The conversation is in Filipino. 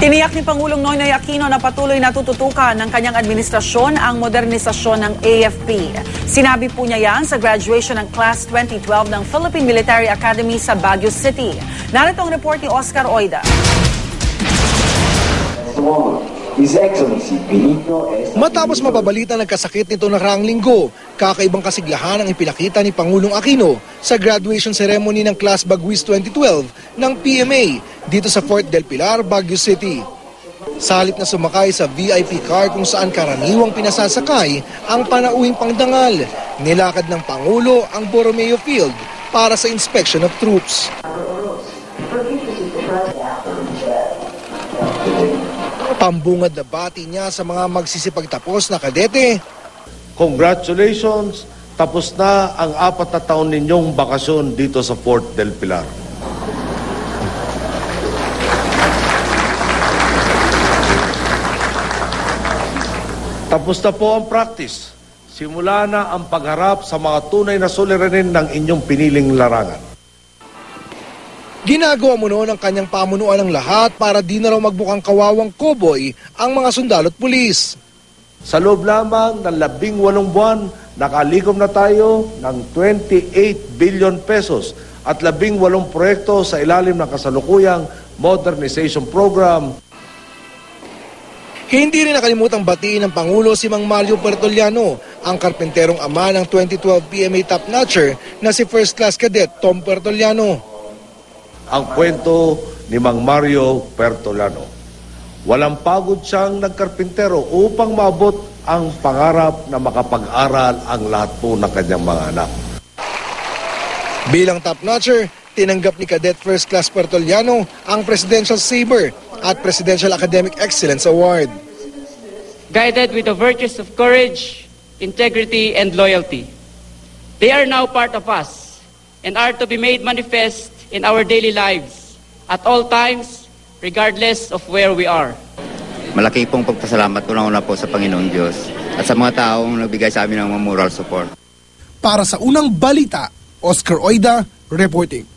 Tiniyak ni Pangulong Noynoy Aquino na patuloy na tututukan ng kanyang administrasyon ang modernisasyon ng AFP. Sinabi po niya yan sa graduation ng Class 2012 ng Philippine Military Academy sa Baguio City. Narito ang report ni Oscar Oida. Matapos mababalita nagkasakit nito nakaraang linggo, kakaibang kasiglahan ang ipinakita ni Pangulong Aquino sa graduation ceremony ng Class Bagwis 2012 ng PMA dito sa Fort del Pilar, Baguio City. Sa halip na sumakay sa VIP car kung saan karaniwang pinasasakay ang panauwing pangdangal, nilakad ng Pangulo ang Borromeo Field para sa inspection of troops. Pambungad na bati niya sa mga magsisipagtapos na kadete. Congratulations! Tapos na ang 4 na taon ninyong bakasyon dito sa Fort del Pilar. Tapos na po ang practice. Simula na ang pagharap sa mga tunay na suliranin ng inyong piniling larangan. Ginagawa mo noon ang kanyang pamunuan ng lahat para di na raw magbukang kawawang cowboy ang mga sundalo at pulis. Sa loob lamang ng 18 buwan, nakalikom na tayo ng 28 billion pesos at 18 proyekto sa ilalim ng kasalukuyang modernization program. Hindi rin nakalimutang batiin ng Pangulo si Mang Mario Pertoliano, ang karpenterong ama ng 2012 PMA top-notcher na si First Class Cadet Tom Pertoliano. Ang kwento ni Mang Mario Pertoliano. Walang pagod siyang nagkarpintero upang maabot ang pangarap na makapag-aral ang lahat po ng kanyang mga anak. Bilang top-notcher, tinanggap ni Cadet First Class Pertoliano ang Presidential Saber at Presidential Academic Excellence Award. Guided with the virtues of courage, integrity, and loyalty, they are now part of us and are to be made manifest in our daily lives at all times, regardless of where we are. Malaki pong pagpasalamat una-una po sa Panginoong Diyos at sa mga taong nagbigay sa amin ng moral support. Para sa unang balita, Oscar Oida reporting.